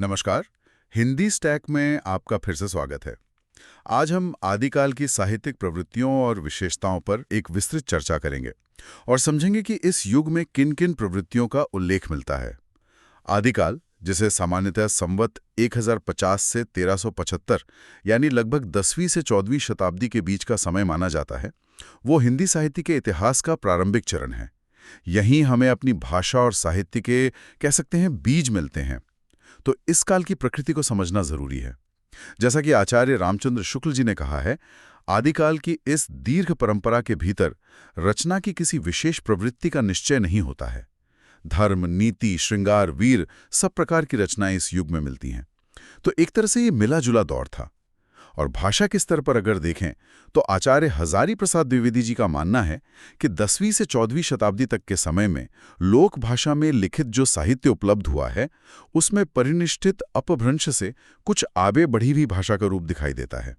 नमस्कार। हिंदी स्टैक में आपका फिर से स्वागत है। आज हम आदिकाल की साहित्यिक प्रवृत्तियों और विशेषताओं पर एक विस्तृत चर्चा करेंगे और समझेंगे कि इस युग में किन-किन प्रवृत्तियों का उल्लेख मिलता है। आदिकाल, जिसे सामान्यतः संवत 1050 से 1375 यानी लगभग 10वीं से 14वीं शताब्दी के बीच का समय माना जाता है, वो हिंदी साहित्य के इतिहास का प्रारंभिक चरण है। यहीं हमें अपनी भाषा और साहित्य के कह सकते हैं बीज मिलते हैं। तो इस काल की प्रकृति को समझना जरूरी है। जैसा कि आचार्य रामचंद्र शुक्ल जी ने कहा है, आदिकाल की इस दीर्घ परंपरा के भीतर रचना की किसी विशेष प्रवृत्ति का निश्चय नहीं होता है। धर्म, नीति, श्रृंगार, वीर सब प्रकार की रचनाएं इस युग में मिलती हैं। तो एक तरह से ये मिला जुला दौर था। और भाषा के स्तर पर अगर देखें तो आचार्य हजारी प्रसाद द्विवेदी जी का मानना है कि 10वीं से 14वीं शताब्दी तक के समय में लोक भाषा में लिखित जो साहित्य उपलब्ध हुआ है, उसमें परिनिष्ठित अपभ्रंश से कुछ आगे बढ़ी हुई भाषा का रूप दिखाई देता है।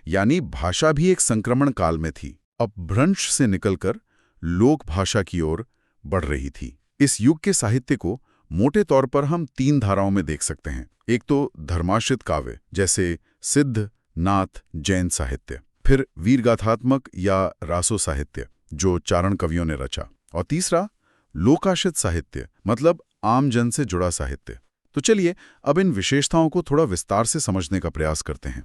यानी भाषा भी एक संक्रमण काल में थी, अपभ्रंश से निकलकर लोक भाषा की ओर बढ़ रही थी। इस युग के साहित्य को मोटे तौर पर हम 3 धाराओं में देख सकते हैं। एक तो धर्माश्रित काव्य जैसे सिद्ध, नाथ, जैन साहित्य, फिर वीरगाथात्मक या रासो साहित्य जो चारण कवियों ने रचा, और तीसरा लोकाश्रित साहित्य मतलब आम जन से जुड़ा साहित्य। तो चलिए अब इन विशेषताओं को थोड़ा विस्तार से समझने का प्रयास करते हैं।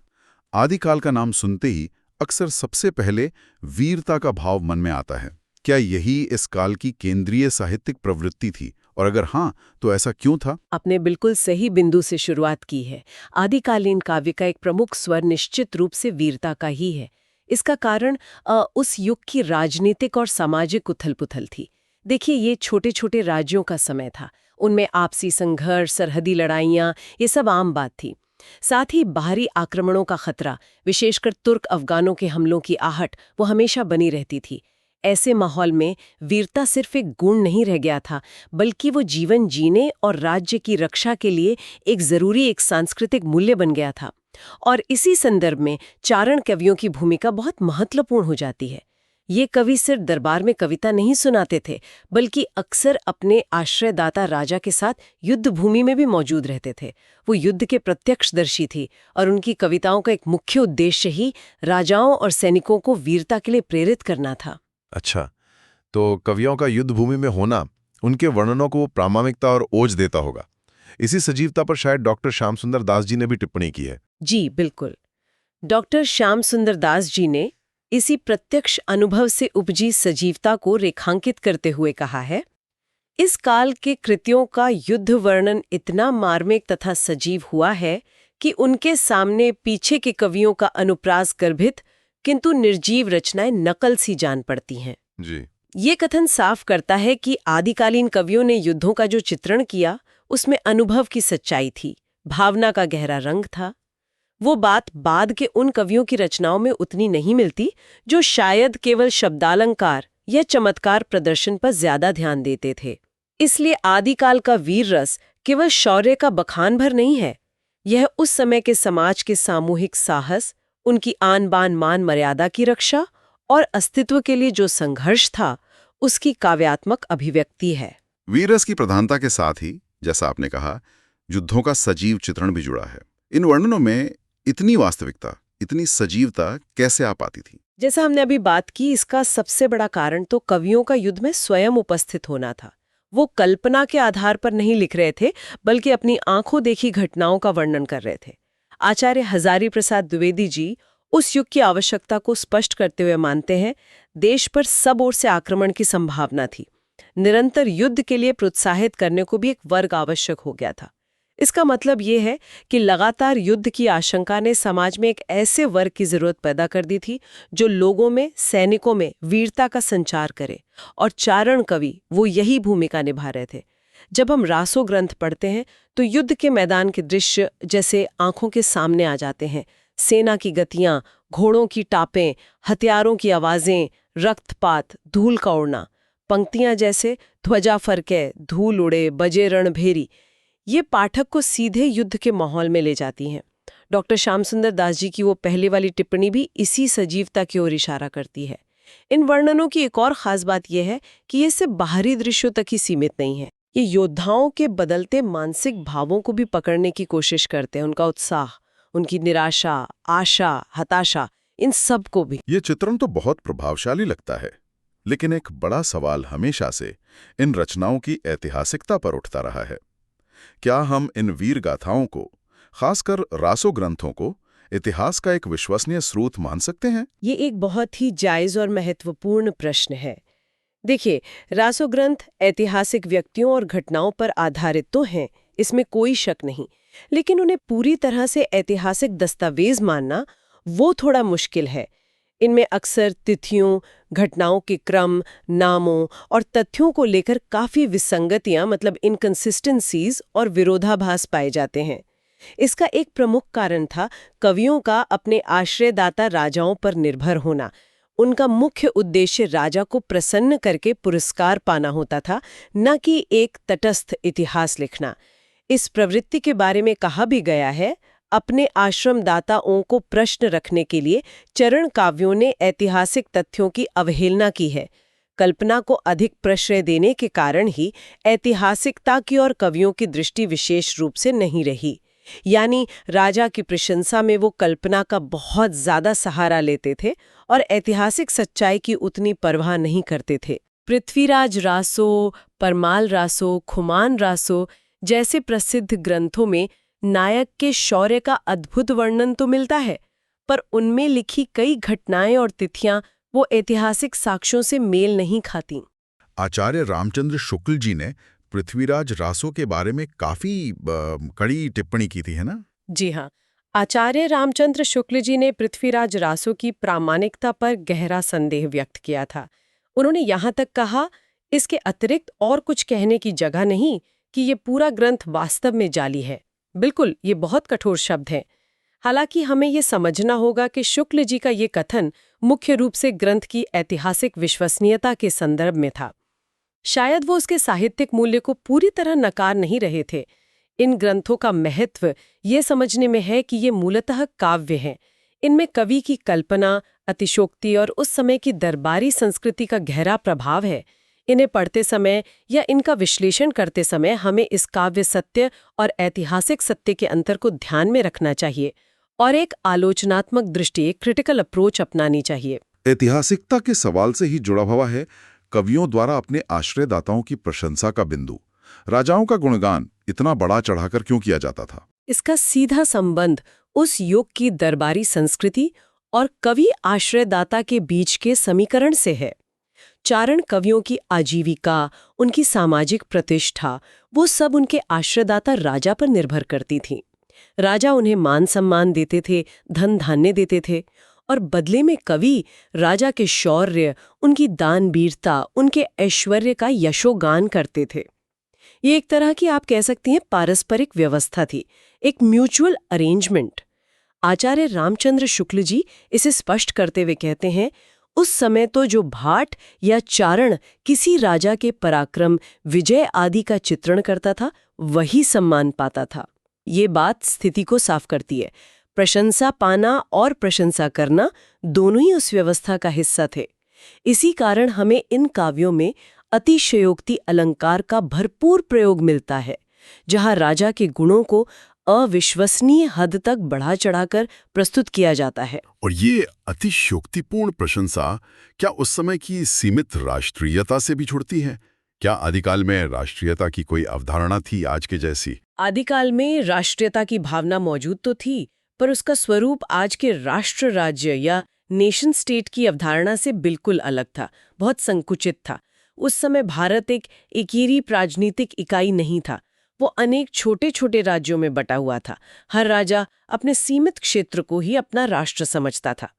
आदिकाल का नाम सुनते ही अक्सर सबसे पहले वीरता का भाव मन में आता है। क्या यही इस काल की केंद्रीय साहित्यिक प्रवृत्ति थी, और अगर हाँ तो ऐसा क्यों था? आपने बिल्कुल सही बिंदु से शुरुआत की है। आदिकालीन काव्य का एक प्रमुख स्वर निश्चित रूप से वीरता का ही है। इसका कारण उस युग की राजनीतिक और सामाजिक उथल-पुथल थी। देखिए, ये छोटे छोटे राज्यों का समय था। उनमें आपसी संघर्ष, सरहदी लड़ाइयाँ, ये सब आम बात थी। साथ ही बाहरी आक्रमणों का खतरा, विशेषकर तुर्क अफगानों के हमलों की आहट, वो हमेशा बनी रहती थी। ऐसे माहौल में वीरता सिर्फ एक गुण नहीं रह गया था, बल्कि वो जीवन जीने और राज्य की रक्षा के लिए एक सांस्कृतिक मूल्य बन गया था। और इसी संदर्भ में चारण कवियों की भूमिका बहुत महत्वपूर्ण हो जाती है। ये कवि सिर्फ दरबार में कविता नहीं सुनाते थे, बल्कि अक्सर अपने आश्रयदाता राजा के साथ युद्ध भूमि में भी मौजूद रहते थे। वो युद्ध के प्रत्यक्षदर्शी थी और उनकी कविताओं का एक मुख्य उद्देश्य ही राजाओं और सैनिकों को वीरता के लिए प्रेरित करना था। अच्छा, तो कवियों का युद्ध भूमि में होना उनके वर्णनों को प्रामाणिकता और ओज देता होगा। इसी सजीवता पर शायद डॉक्टर श्याम सुंदर दास जी ने भी टिप्पणी की है। जी बिल्कुल। डॉक्टर श्याम सुंदर दास जी ने इसी प्रत्यक्ष अनुभव से उपजी सजीवता को रेखांकित करते हुए कहा है, इस काल के कृतियों का युद्ध वर्णन इतना मार्मिक तथा सजीव हुआ है कि उनके सामने पीछे के कवियों का अनुप्रास गर्भित किंतु निर्जीव रचनाएं नकल सी जान पड़ती हैं। जी। ये कथन साफ करता है कि आदिकालीन कवियों ने युद्धों का जो चित्रण किया, उसमें अनुभव की सच्चाई थी, भावना का गहरा रंग था। वो बात बाद के उन कवियों की रचनाओं में उतनी नहीं मिलती, जो शायद केवल शब्दालंकार या चमत्कार प्रदर्शन पर ज्यादा ध्यान देते थे। इसलिए आदिकाल का वीर रस केवल शौर्य का बखान भर नहीं है, यह उस समय के समाज के सामूहिक साहस, उनकी आन बान मान मर्यादा की रक्षा और अस्तित्व के लिए जो संघर्ष था, उसकी काव्यात्मक अभिव्यक्ति है। वीररस की प्रधानता के साथ ही, जैसा आपने कहा, युद्धों का सजीव चित्रण भी जुड़ा है। इन वर्णनों में इतनी वास्तविकता, इतनी सजीवता कैसे आ पाती थी? जैसा हमने अभी बात की, इसका सबसे बड़ा कारण तो कवियों का युद्ध में स्वयं उपस्थित होना था। वो कल्पना के आधार पर नहीं लिख रहे थे, बल्कि अपनी आंखों देखी घटनाओं का वर्णन कर रहे थे। आचार्य हजारी प्रसाद द्विवेदी जी उस युग की आवश्यकता को स्पष्ट करते हुए मानते हैं, देश पर सब ओर से आक्रमण की संभावना थी। निरंतर युद्ध के लिए प्रोत्साहित करने को भी एक वर्ग आवश्यक हो गया था। इसका मतलब ये है कि लगातार युद्ध की आशंका ने समाज में एक ऐसे वर्ग की जरूरत पैदा कर दी थी, जो लोगों में, सैनिकों में वीरता का संचार करे। और चारण कवि वो यही भूमिका निभा रहे थे। जब हम रासो ग्रंथ पढ़ते हैं तो युद्ध के मैदान के दृश्य जैसे आंखों के सामने आ जाते हैं। सेना की गतियां, घोड़ों की टापें, हथियारों की आवाजें, रक्तपात, धूल का उड़ना। पंक्तियां जैसे ध्वजा फरके, धूल उड़े, बजे रणभेरी, ये पाठक को सीधे युद्ध के माहौल में ले जाती हैं। डॉक्टर श्याम सुंदर दास जी की वो पहले वाली टिप्पणी भी इसी सजीवता की ओर इशारा करती है। इन वर्णनों की एक और खास बात यह है कि ये सिर्फ बाहरी दृश्यों तक ही सीमित नहीं है। ये योद्धाओं के बदलते मानसिक भावों को भी पकड़ने की कोशिश करते हैं, उनका उत्साह, उनकी निराशा, आशा, हताशा, इन सब को भी। ये चित्रण तो बहुत प्रभावशाली लगता है, लेकिन एक बड़ा सवाल हमेशा से इन रचनाओं की ऐतिहासिकता पर उठता रहा है। क्या हम इन वीर गाथाओं को, खासकर रासो ग्रंथों को, इतिहास का एक विश्वसनीय स्रोत मान सकते हैं? ये एक बहुत ही जायज और महत्वपूर्ण प्रश्न है। देखिए, रासो ग्रंथ ऐतिहासिक व्यक्तियों और घटनाओं पर आधारित तो हैं, इसमें कोई शक नहीं, लेकिन उन्हें पूरी तरह से ऐतिहासिक दस्तावेज मानना वो थोड़ा मुश्किल है। इनमें अक्सर तिथियों, घटनाओं के क्रम, नामों और तथ्यों को लेकर काफी विसंगतियां, मतलब इनकंसिस्टेंसीज और विरोधाभास पाए जाते हैं। इसका एक प्रमुख कारण था कवियों का अपने आश्रयदाता राजाओं पर निर्भर होना। उनका मुख्य उद्देश्य राजा को प्रसन्न करके पुरस्कार पाना होता था, न कि एक तटस्थ इतिहास लिखना। इस प्रवृत्ति के बारे में कहा भी गया है, अपने आश्रमदाताओं को प्रश्न रखने के लिए चरण काव्यों ने ऐतिहासिक तथ्यों की अवहेलना की है। कल्पना को अधिक प्रश्रय देने के कारण ही ऐतिहासिकता की और कवियों की दृष्टि विशेष रूप से नहीं रही। यानी राजा की प्रशंसा में वो कल्पना का बहुत ज्यादा सहारा लेते थे और ऐतिहासिक सच्चाई की उतनी परवाह नहीं करते थे। पृथ्वीराज रासो, परमाल रासो, खुमान रासो जैसे प्रसिद्ध ग्रंथों में नायक के शौर्य का अद्भुत वर्णन तो मिलता है, पर उनमें लिखी कई घटनाएं और तिथियां वो ऐतिहासिक साक्ष्यों से मेल नहीं खाती। आचार्य रामचंद्र शुक्ल जी ने पृथ्वीराज रासो के बारे में काफी कड़ी टिप्पणी की थी, है ना? जी हाँ, आचार्य रामचंद्र शुक्ल जी ने पृथ्वीराज रासो की प्रामाणिकता पर गहरा संदेह व्यक्त किया था। उन्होंने यहाँ तक कहा, इसके अतिरिक्त और कुछ कहने की जगह नहीं कि ये पूरा ग्रंथ वास्तव में जाली है। बिल्कुल, ये बहुत कठोर शब्द हैं। हालांकि हमें ये समझना होगा कि शुक्ल जी का ये कथन मुख्य रूप से ग्रंथ की ऐतिहासिक विश्वसनीयता के संदर्भ में था। शायद वो उसके साहित्यिक मूल्य को पूरी तरह नकार नहीं रहे थे। इन ग्रंथों का महत्व ये समझने में है कि ये मूलतः काव्य हैं। इनमें कवि की कल्पना, अतिशोक्ति और उस समय की दरबारी संस्कृति का गहरा प्रभाव है। इन्हें पढ़ते समय या इनका विश्लेषण करते समय हमें इस काव्य सत्य और ऐतिहासिक सत्य के अंतर को ध्यान में रखना चाहिए और एक आलोचनात्मक दृष्टि, एक क्रिटिकल अप्रोच अपनानी चाहिए। ऐतिहासिकता के सवाल से ही जुड़ा हुआ है कवियों द्वारा अपने आश्रयदाताओं की प्रशंसा का बिंदु। राजाओं का गुणगान इतना बड़ा चढ़ाकर क्यों किया जाता था? इसका सीधा संबंध उस युग की दरबारी संस्कृति और कवि आश्रयदाता के बीच के समीकरण से है। चारण कवियों की आजीविका, उनकी सामाजिक प्रतिष्ठा, वो सब उनके आश्रयदाता राजा पर निर्भर करती थी। राजा उन्हें मान सम्मान देते थे, धन धान्य देते थे, और बदले में कवि राजा के शौर्य, उनकी दानवीरता, उनके ऐश्वर्य का यशोगान करते थे। ये एक तरह की, आप कह सकती हैं, पारस्परिक व्यवस्था थी, एक म्यूचुअल अरेंजमेंट। आचार्य रामचंद्र शुक्ल जी इसे स्पष्ट करते हुए कहते हैं, उस समय तो जो भाट या चारण किसी राजा के पराक्रम, विजय आदि का चित्रण करता था, वही सम्मान पाता था। ये बात स्थिति को साफ करती है। प्रशंसा पाना और प्रशंसा करना दोनों ही उस व्यवस्था का हिस्सा थे। इसी कारण हमें इन काव्यों में अतिशयोक्ति अलंकार का भरपूर प्रयोग मिलता है, जहां राजा के गुणों को अविश्वसनीय हद तक बढ़ा चढ़ाकर प्रस्तुत किया जाता है। और ये अतिशयोक्तिपूर्ण प्रशंसा क्या उस समय की सीमित राष्ट्रीयता से भी जुड़ती है? क्या आदिकाल में राष्ट्रीयता की कोई अवधारणा थी आज के जैसी? आदिकाल में राष्ट्रीयता की भावना मौजूद तो थी, पर उसका स्वरूप आज के राष्ट्र राज्य या नेशन स्टेट की अवधारणा से बिल्कुल अलग था, बहुत संकुचित था। उस समय भारत एक एकीरी राजनीतिक इकाई नहीं था, वो अनेक छोटे छोटे राज्यों में बटा हुआ था। हर राजा अपने सीमित क्षेत्र को ही अपना राष्ट्र समझता था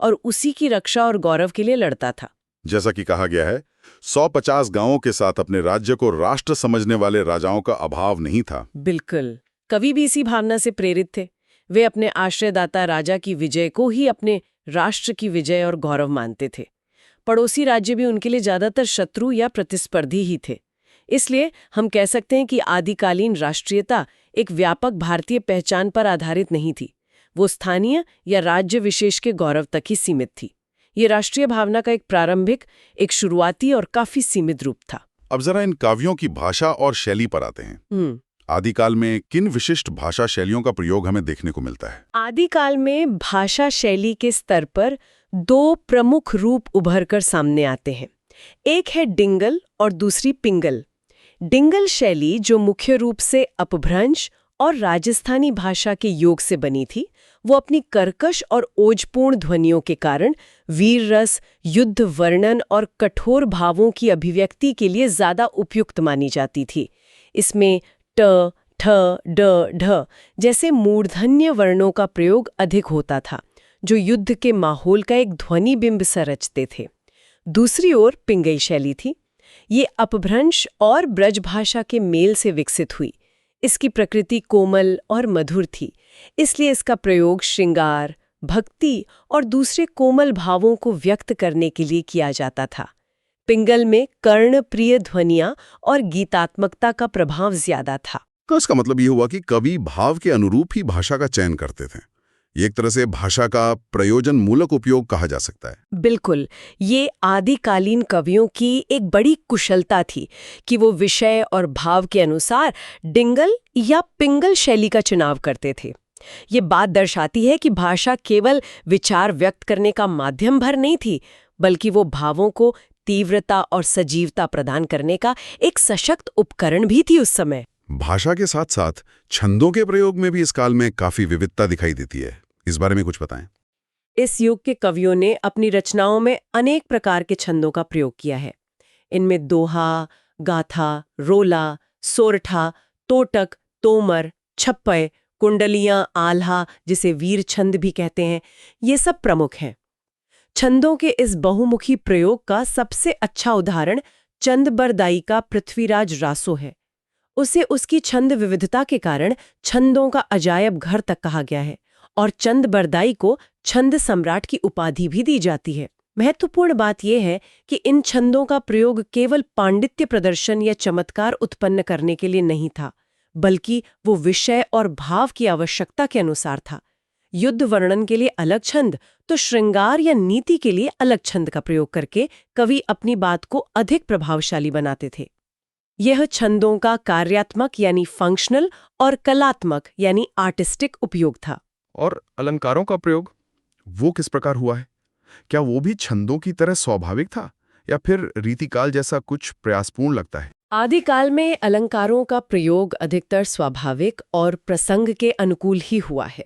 और उसी की रक्षा और गौरव के लिए लड़ता था। जैसा कि कहा गया है, 150 गांवों के साथ अपने राज्य को राष्ट्र समझने वाले राजाओं का अभाव नहीं था। बिल्कुल, कवि भी इसी भावना से प्रेरित थे। वे अपने आश्रयदाता राजा की विजय को ही अपने राष्ट्र की विजय और गौरव मानते थे। पड़ोसी राज्य भी उनके लिए ज्यादातर शत्रु या प्रतिस्पर्धी ही थे। इसलिए हम कह सकते हैं कि आदिकालीन राष्ट्रीयता एक व्यापक भारतीय पहचान पर आधारित नहीं थी। वो स्थानीय या राज्य विशेष के गौरव तक ही सीमित थी। ये राष्ट्रीय भावना का एक प्रारंभिक, एक शुरुआती और काफी सीमित रूप था। अब जरा इन काव्यों की भाषा और शैली पर आते हैं। आदिकाल में किन विशिष्ट भाषा शैलियों का प्रयोग हमें देखने को मिलता है? आदिकाल में भाषा शैली के स्तर पर दो प्रमुख रूप उभरकर सामने आते हैं। एक है डिंगल और दूसरी पिंगल। डिंगल शैली, जो मुख्य रूप से अपभ्रंश और राजस्थानी भाषा के योग से बनी थी, वो अपनी कर्कश और ओजपूर्ण ध्वनियों के कारण वीर रस, युद्ध वर्णन और कठोर भावों की अभिव्यक्ति के लिए ज्यादा उपयुक्त मानी जाती थी। इसमें ट, ठ, ड, ढ जैसे मूर्धन्य वर्णों का प्रयोग अधिक होता था, जो युद्ध के माहौल का एक ध्वनि बिंब सा रचते थे। दूसरी ओर पिंगई शैली थी। ये अपभ्रंश और ब्रज भाषा के मेल से विकसित हुई। इसकी प्रकृति कोमल और मधुर थी, इसलिए इसका प्रयोग श्रृंगार, भक्ति और दूसरे कोमल भावों को व्यक्त करने के लिए किया जाता था। पिंगल में कर्णप्रिय ध्वनियां और गीतात्मकता का प्रभाव ज्यादा था। तो इसका मतलब ये हुआ कि कवि भाव के अनुरूप ही भाषा का चयन करते थे। ये एक तरह से भाषा का प्रयोजन मूलक उपयोग कहा जा सकता है। बिल्कुल, ये आदिकालीन कवियों की एक बड़ी कुशलता थी कि वो विषय और भाव के अनुसार डिंगल या पिंगल शैली का चुनाव करते थे। ये बात दर्शाती है कि भाषा केवल विचार व्यक्त करने का माध्यम भर नहीं थी, बल्कि वो भावों को तीव्रता और सजीवता प्रदान करने का एक सशक्त उपकरण भी थी उस समय। भाषा के साथ साथ छंदों के प्रयोग में भी इस काल में काफी विविधता दिखाई देती है। इस बारे में कुछ बताएं। इस युग के कवियों ने अपनी रचनाओं में अनेक प्रकार के छंदों का प्रयोग किया है। इनमें दोहा, गाथा, रोला, सोरठा, तोटक, तोमर, छप्पय, कुंडलियां, आल्हा, जिसे वीर छंद भी कहते हैं, ये सब प्रमुख हैं। छंदों के इस बहुमुखी प्रयोग का सबसे अच्छा उदाहरण चंद बरदाई का पृथ्वीराज रासो है। उसे उसकी छंद विविधता के कारण छंदों का अजायब घर तक कहा गया है और चंद बरदाई को छंद सम्राट की उपाधि भी दी जाती है। महत्वपूर्ण बात यह है कि इन छंदों का प्रयोग केवल पांडित्य प्रदर्शन या चमत्कार उत्पन्न करने के लिए नहीं था, बल्कि वो विषय और भाव की आवश्यकता के अनुसार था। युद्ध वर्णन के लिए अलग छंद, तो श्रृंगार या नीति के लिए अलग छंद का प्रयोग करके कवि अपनी बात को अधिक प्रभावशाली बनाते थे। यह छंदों का कार्यात्मक यानी फंक्शनल और कलात्मक यानी आर्टिस्टिक उपयोग था। और अलंकारों का प्रयोग वो किस प्रकार हुआ है? क्या वो भी छंदों की तरह स्वाभाविक था या फिर रीतिकाल जैसा कुछ प्रयासपूर्ण लगता है? आदिकाल में अलंकारों का प्रयोग अधिकतर स्वाभाविक और प्रसंग के अनुकूल ही हुआ है।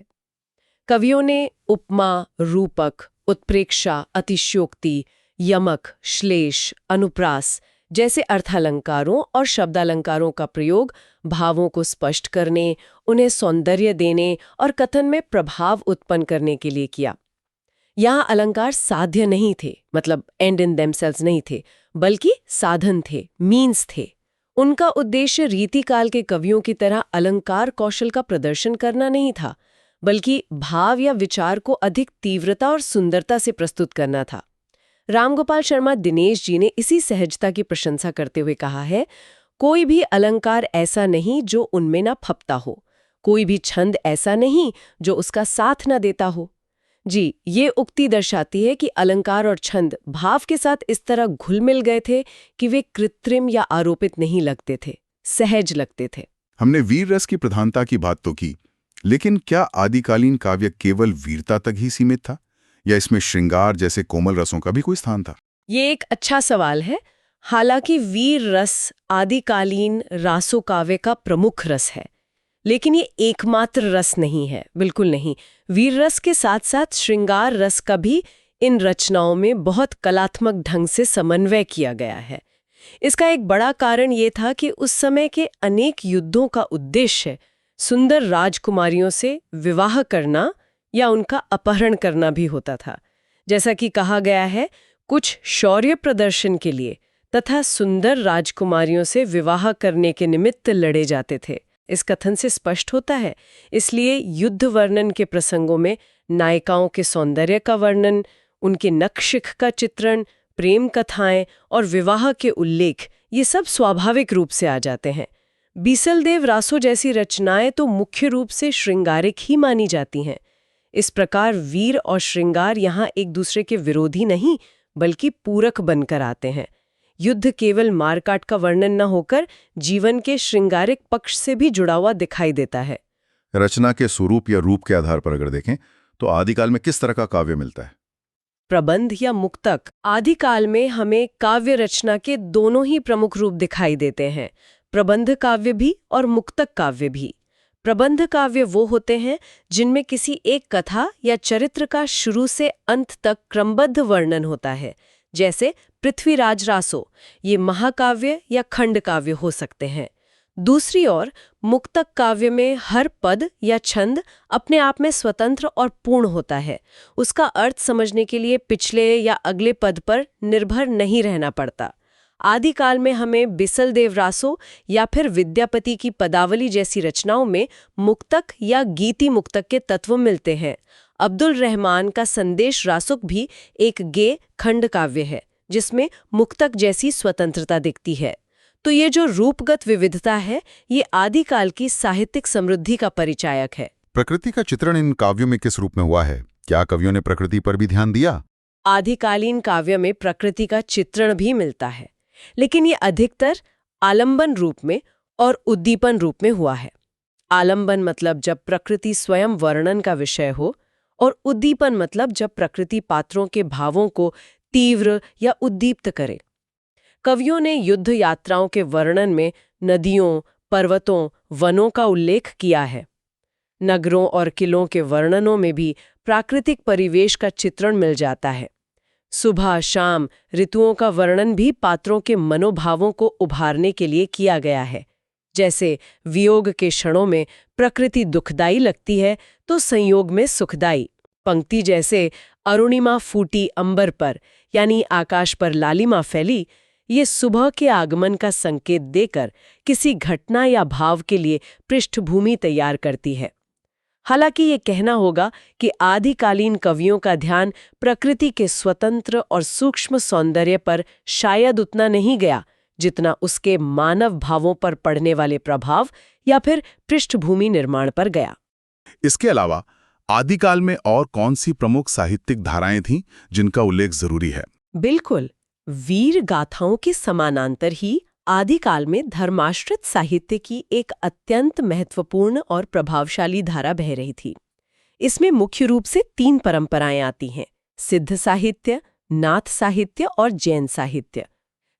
कवियों ने उपमा, रूपक, उत्प्रेक्षा, अतिशयोक्ति, यमक, श्लेष, अनुप्रास जैसे अर्थालंकारों और शब्दालंकारों का प्रयोग भावों को स्पष्ट करने, उन्हें सौंदर्य देने और कथन में प्रभाव उत्पन्न करने के लिए किया। यहाँ अलंकार साध्य नहीं थे, मतलब एंड इन देमसेल्व्स नहीं थे, बल्कि साधन थे, मीन्स थे। उनका उद्देश्य रीतिकाल के कवियों की तरह अलंकार कौशल का प्रदर्शन करना नहीं था, बल्कि भाव या विचार को अधिक तीव्रता और सुंदरता से प्रस्तुत करना था। रामगोपाल शर्मा दिनेश जी ने इसी सहजता की प्रशंसा करते हुए कहा है, कोई भी अलंकार ऐसा नहीं जो उनमें ना फपता हो, कोई भी छंद ऐसा नहीं जो उसका साथ ना देता हो। जी, ये उक्ति दर्शाती है कि अलंकार और छंद भाव के साथ इस तरह घुल मिल गए थे कि वे कृत्रिम या आरोपित नहीं लगते थे, सहज लगते थे। हमने वीर रस की प्रधानता की बात तो की, लेकिन क्या आदिकालीन काव्य केवल वीरता तक ही सीमित था या इसमें श्रृंगार जैसे कोमल रसों का भी कोई स्थान था? ये एक अच्छा सवाल है। हालांकि वीर रस आदिकालीन रासो काव्य का प्रमुख रस है, लेकिन ये एकमात्र रस नहीं है, बिल्कुल नहीं। वीर रस के साथ साथ श्रृंगार रस का भी इन रचनाओं में बहुत कलात्मक ढंग से समन्वय किया गया है। इसका एक बड़ा कारण ये था कि उस समय के अनेक युद्धों का उद्देश्य सुंदर राजकुमारियों से विवाह करना या उनका अपहरण करना भी होता था। जैसा कि कहा गया है, कुछ शौर्य प्रदर्शन के लिए तथा सुंदर राजकुमारियों से विवाह करने के निमित्त लड़े जाते थे। इस कथन से स्पष्ट होता है। इसलिए युद्ध वर्णन के प्रसंगों में नायिकाओं के सौंदर्य का वर्णन, उनके नक्शिख का चित्रण, प्रेम कथाएं और विवाह के उल्लेख, ये सब स्वाभाविक रूप से आ जाते हैं। बीसलदेव रासो जैसी रचनाएं तो मुख्य रूप से श्रृंगारिक ही मानी जाती हैं। इस प्रकार वीर और श्रृंगार यहाँ एक दूसरे के विरोधी नहीं, बल्कि पूरक बनकर आते हैं। युद्ध केवल मारकाट का वर्णन न होकर जीवन के श्रृंगारिक पक्ष से भी जुड़ा हुआ दिखाई देता है। रचना के स्वरूप या रूप के आधार पर अगर देखें तो आदिकाल में किस तरह का काव्य मिलता है? प्रबंध या मुक्तक। आदिकाल में हमें काव्य रचना के दोनों ही प्रमुख रूप दिखाई देते हैं, प्रबंध काव्य भी और मुक्तक काव्य भी। प्रबंध काव्य वो होते हैं जिनमें किसी एक कथा या चरित्र का शुरू से अंत तक क्रमबद्ध वर्णन होता है, जैसे पृथ्वीराज रासो, ये महाकाव्य या खंड काव्य हो सकते हैं। दूसरी ओर मुक्तक काव्य में हर पद या छंद अपने आप में स्वतंत्र और पूर्ण होता है। उसका अर्थ समझने के लिए पिछले या अगले पद पर निर्भर नहीं रहना पड़ता। आदिकाल में हमें बिसलदेव रासो या फिर विद्यापति की पदावली जैसी रचनाओं में मुक्तक या गीति मुक्तक के तत्व मिलते हैं। अब्दुल रहमान का संदेश रासुक भी एक गे खंड काव्य है, जिसमें मुक्तक जैसी स्वतंत्रता दिखती है। तो ये जो रूपगत विविधता है, ये आदिकाल की साहित्यिक समृद्धि का परिचायक है। प्रकृति का चित्रण इन काव्यों में किस रूप में हुआ है? क्या कवियों ने प्रकृति पर भी ध्यान दिया? आदिकालीन काव्य में प्रकृति का चित्रण भी मिलता है, लेकिन ये अधिकतर आलंबन रूप में और उद्दीपन रूप में हुआ है। आलंबन मतलब जब प्रकृति स्वयं वर्णन का विषय हो, और उद्दीपन मतलब जब प्रकृति पात्रों के भावों को तीव्र या उद्दीप्त करे। कवियों ने युद्ध यात्राओं के वर्णन में नदियों, पर्वतों, वनों का उल्लेख किया है। नगरों और किलों के वर्णनों में भी प्राकृतिक परिवेश का चित्रण मिल जाता है। सुबह शाम ऋतुओं का वर्णन भी पात्रों के मनोभावों को उभारने के लिए किया गया है। जैसे वियोग के क्षणों में प्रकृति दुखदाई लगती है तो संयोग में सुखदाई। पंक्ति जैसे अरुणिमा फूटी अंबर पर, यानी आकाश पर लालिमा फैली, ये सुबह के आगमन का संकेत देकर किसी घटना या भाव के लिए पृष्ठभूमि तैयार करती है। हालांकि ये कहना होगा कि आदिकालीन कवियों का ध्यान प्रकृति के स्वतंत्र और सूक्ष्म सौंदर्य पर शायद उतना नहीं गया जितना उसके मानव भावों पर पड़ने वाले प्रभाव या फिर पृष्ठभूमि निर्माण पर गया। इसके अलावा आदिकाल में और कौन सी प्रमुख साहित्यिक धाराएं थीं जिनका उल्लेख जरूरी है? बिल्कुल, वीर गाथाओं के समानांतर ही आदिकाल में धर्माश्रित साहित्य की एक अत्यंत महत्वपूर्ण और प्रभावशाली धारा बह रही थी। इसमें मुख्य रूप से 3 परंपराएं आती हैं: सिद्ध साहित्य, नाथ साहित्य और जैन साहित्य।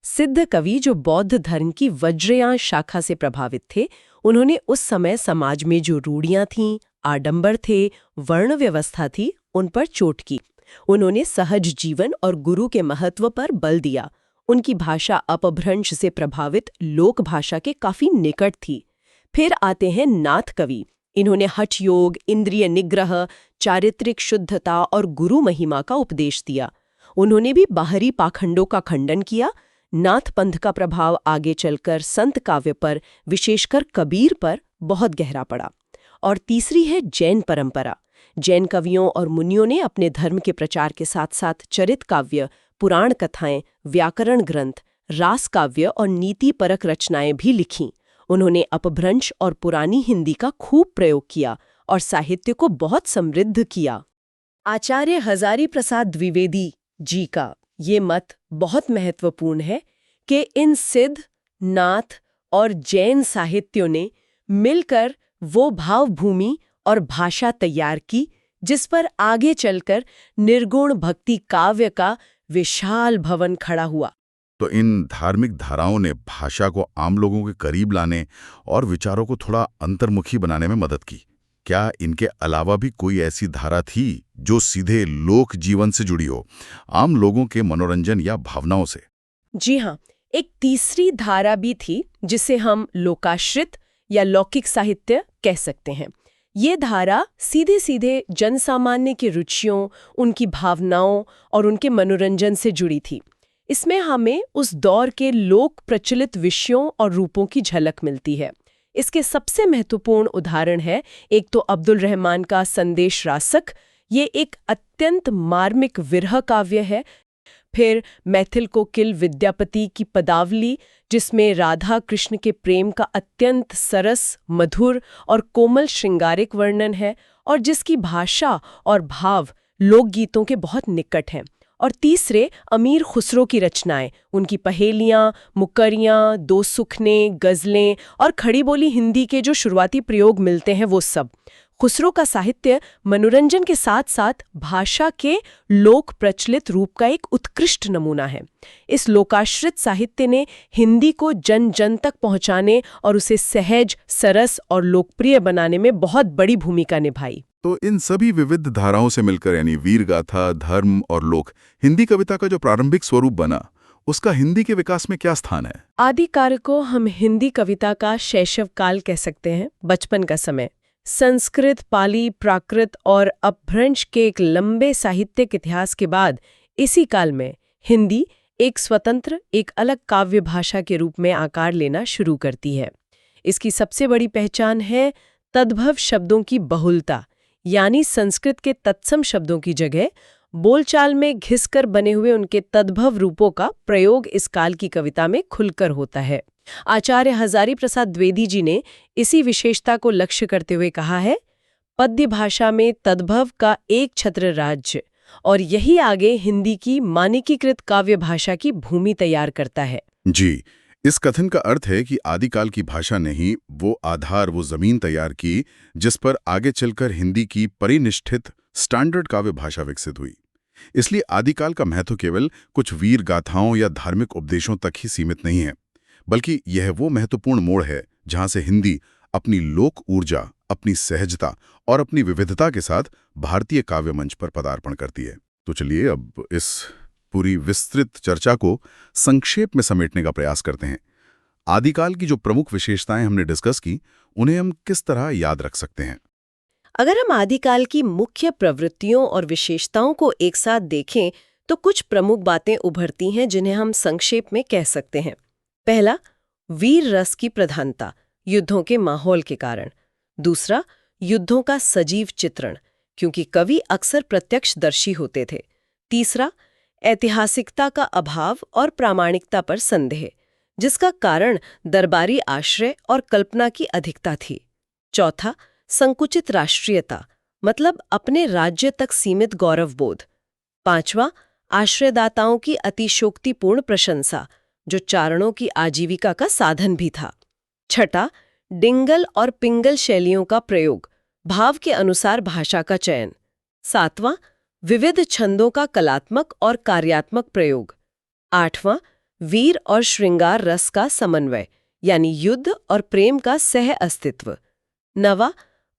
सिद्ध कवि, जो बौद्ध धर्म की वज्रयान शाखा से प्रभावित थे, उन्होंने उस समय समाज में जो रूढ़ियां थीं, आडंबर थे, वर्ण व्यवस्था थी, उन पर चोट की। उन्होंने सहज जीवन और गुरु के महत्व पर बल दिया। उनकी भाषा अपभ्रंश से प्रभावित लोक भाषा के काफी निकट थी। फिर आते हैं नाथ कवि। इन्होंने हठ योग, इंद्रिय निग्रह, चारित्रिक शुद्धता और गुरु महिमा का उपदेश दिया। उन्होंने भी बाहरी पाखंडों का खंडन किया। नाथ पंथ का प्रभाव आगे चलकर संत काव्य पर, विशेषकर कबीर पर बहुत गहरा पड़ा। और तीसरी है जैन परंपरा। जैन कवियों और मुनियों ने अपने धर्म के प्रचार के साथ साथ चरित काव्य, पुराण कथाएं, व्याकरण ग्रंथ, रास काव्य और नीति परक रचनाएं भी लिखीं। उन्होंने अपभ्रंश और पुरानी हिंदी का खूब प्रयोग किया और साहित्य को बहुत समृद्ध किया। आचार्य हजारी प्रसाद द्विवेदी जी का ये मत बहुत महत्वपूर्ण है कि इन सिद्ध, नाथ और जैन साहित्यों ने मिलकर वो भावभूमि और भाषा तैयार की जिस पर आगे चलकर निर्गुण भक्ति काव्य का विशाल भवन खड़ा हुआ। तो इन धार्मिक धाराओं ने भाषा को आम लोगों के करीब लाने और विचारों को थोड़ा अंतर्मुखी बनाने में मदद की। क्या इनके अलावा भी कोई ऐसी धारा थी जो सीधे लोक जीवन से जुड़ी हो, आम लोगों के मनोरंजन या भावनाओं से? जी हाँ, एक तीसरी धारा भी थी जिसे हम लोकाश्रित या लौकिक साहित्य कह सकते हैं। ये धारा सीधे सीधे जनसामान्य की रुचियों, उनकी भावनाओं और उनके मनोरंजन से जुड़ी थी। इसमें हमें उस दौर के लोक प्रचलित विषयों और रूपों की झलक मिलती है। इसके सबसे महत्वपूर्ण उदाहरण है एक तो अब्दुल रहमान का संदेश रासक। ये एक अत्यंत मार्मिक विरह काव्य है। फिर मैथिल कोकिल विद्यापति की पदावली, जिसमें राधा कृष्ण के प्रेम का अत्यंत सरस, मधुर और कोमल श्रृंगारिक वर्णन है और जिसकी भाषा और भाव लोकगीतों के बहुत निकट हैं। और तीसरे अमीर खुसरो की रचनाएं, उनकी पहेलियां, मुक्करियां, दो सुखने, गजलें और खड़ी बोली हिंदी के जो शुरुआती प्रयोग मिलते हैं वो सब। खुसरो का साहित्य मनोरंजन के साथ साथ भाषा के लोक प्रचलित रूप का एक उत्कृष्ट नमूना है। इस लोकाश्रित साहित्य ने हिंदी को जन जन तक पहुंचाने और उसे सहज, सरस और लोकप्रिय बनाने में बहुत बड़ी भूमिका निभाई। तो इन सभी विविध धाराओं से मिलकर यानी वीर गाथा, धर्म और लोक, हिंदी कविता का जो प्रारंभिक स्वरूप बना, उसका हिंदी के विकास में क्या स्थान है? आदिकाल को हम हिंदी कविता का शैशव काल कह सकते हैं, बचपन का समय। संस्कृत, पाली, प्राकृत और अपभ्रंश के एक लंबे साहित्यिक इतिहास के बाद इसी काल में हिंदी एक स्वतंत्र, एक अलग काव्य भाषा के रूप में आकार लेना शुरू करती है। इसकी सबसे बड़ी पहचान है तद्भव शब्दों की बहुलता, यानी संस्कृत के तत्सम शब्दों की जगह बोलचाल में घिसकर बने हुए उनके तद्भव रूपों का प्रयोग इस काल की कविता में खुलकर होता है। आचार्य हजारी प्रसाद द्विवेदी जी ने इसी विशेषता को लक्ष्य करते हुए कहा है, पद्य भाषा में तद्भव का एक छत्र राज्य, और यही आगे हिंदी की मानकीकृत काव्य भाषा की भूमि तैयार करता है। जी, इस कथन का अर्थ है कि आदिकाल की भाषा ने ही वो आधार, वो जमीन तैयार की जिस पर आगे चलकर हिंदी की परिनिष्ठित स्टैंडर्ड काव्य भाषा विकसित हुई। इसलिए आदिकाल का महत्व केवल कुछ वीर गाथाओं या धार्मिक उपदेशों तक ही सीमित नहीं है, बल्कि यह वो महत्वपूर्ण मोड़ है जहां से हिंदी अपनी लोक ऊर्जा, अपनी सहजता और अपनी विविधता के साथ भारतीय काव्य मंच पर पदार्पण करती है। तो चलिए अब इस पूरी विस्तृत चर्चा को संक्षेप में समेटने का प्रयास करते हैं। आदिकाल की जो प्रमुख विशेषताएं हमने डिस्कस की, उन्हें हम किस तरह याद रख सकते हैं? अगर हम आदिकाल की मुख्य प्रवृत्तियों और विशेषताओं को एक साथ देखें तो कुछ प्रमुख बातें उभरती हैं जिन्हें हम संक्षेप में कह सकते हैं। पहला, वीर रस की प्रधानता, युद्धों के माहौल के कारण। दूसरा, युद्धों का सजीव चित्रण, क्योंकि कवि अक्सर प्रत्यक्षदर्शी होते थे। तीसरा, ऐतिहासिकता का अभाव और प्रामाणिकता पर संदेह, जिसका कारण दरबारी आश्रय और कल्पना की अधिकता थी। चौथा, संकुचित राष्ट्रीयता, मतलब अपने राज्य तक सीमित गौरवबोध। पांचवा, आश्रयदाताओं की अतिशोक्तिपूर्ण प्रशंसा, जो चारणों की आजीविका का साधन भी था। छठा, डिंगल और पिंगल शैलियों का प्रयोग, भाव के अनुसार भाषा का चयन। सातवां, विविध छंदों का कलात्मक और कार्यात्मक प्रयोग। आठवां, वीर और श्रृंगार रस का समन्वय, यानी युद्ध और प्रेम का सह अस्तित्व। नवा,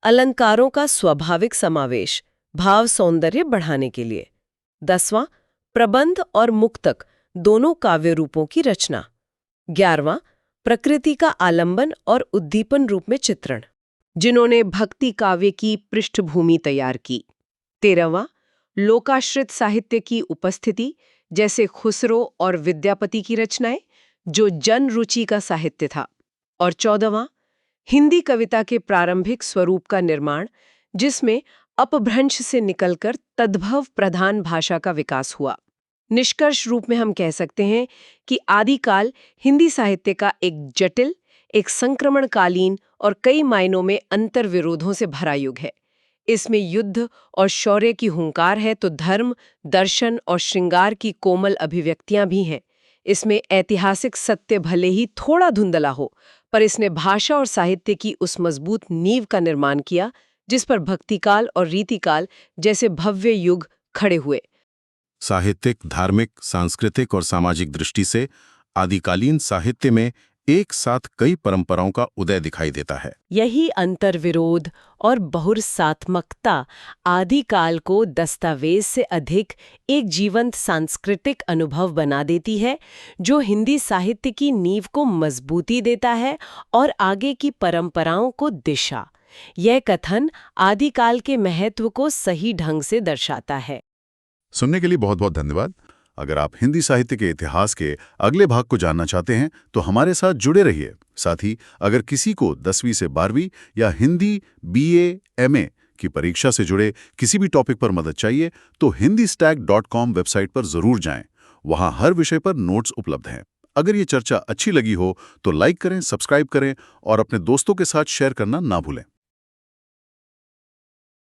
अलंकारों का स्वाभाविक समावेश, भाव सौंदर्य बढ़ाने के लिए। 10वां, प्रबंध और मुक्तक दोनों काव्य रूपों की रचना। 11वां, प्रकृति का आलंबन और उद्दीपन रूप में चित्रण, जिन्होंने भक्ति काव्य की पृष्ठभूमि तैयार की। 13वां, लोकाश्रित साहित्य की उपस्थिति, जैसे खुसरो और विद्यापति की रचनाएं, जो जन रुचि का साहित्य था। और 14वां, हिंदी कविता के प्रारंभिक स्वरूप का निर्माण, जिसमें अपभ्रंश से निकलकर तद्भव प्रधान भाषा का विकास हुआ। निष्कर्ष रूप में हम कह सकते हैं कि आदिकाल हिंदी साहित्य का एक जटिल, एक संक्रमणकालीन और कई मायनों में अंतर्विरोधों से भरा युग है। इसमें युद्ध और शौर्य की हुंकार है तो धर्म, दर्शन और श्रृंगार की कोमल अभिव्यक्तियां भी हैं। इसमें ऐतिहासिक सत्य भले ही थोड़ा धुंधला हो, पर इसने भाषा और साहित्य की उस मजबूत नींव का निर्माण किया जिस पर भक्तिकाल और रीतिकाल जैसे भव्य युग खड़े हुए। साहित्यिक, धार्मिक, सांस्कृतिक और सामाजिक दृष्टि से आदिकालीन साहित्य में एक साथ कई परंपराओं का उदय दिखाई देता है। यही अंतर्विरोध और बहुरसात्मकता आदिकाल को दस्तावेज से अधिक एक जीवंत सांस्कृतिक अनुभव बना देती है, जो हिंदी साहित्य की नींव को मजबूती देता है और आगे की परंपराओं को दिशा। यह कथन आदिकाल के महत्व को सही ढंग से दर्शाता है। सुनने के लिए बहुत बहुत धन्यवाद। अगर आप हिंदी साहित्य के इतिहास के अगले भाग को जानना चाहते हैं तो हमारे साथ जुड़े रहिए। साथ ही अगर किसी को 10वीं से 12वीं या हिंदी BA MA की परीक्षा से जुड़े किसी भी टॉपिक पर मदद चाहिए तो hindistack.com वेबसाइट पर जरूर जाएं। वहां हर विषय पर नोट्स उपलब्ध हैं। अगर ये चर्चा अच्छी लगी हो तो लाइक करें, सब्सक्राइब करें और अपने दोस्तों के साथ शेयर करना ना भूलें।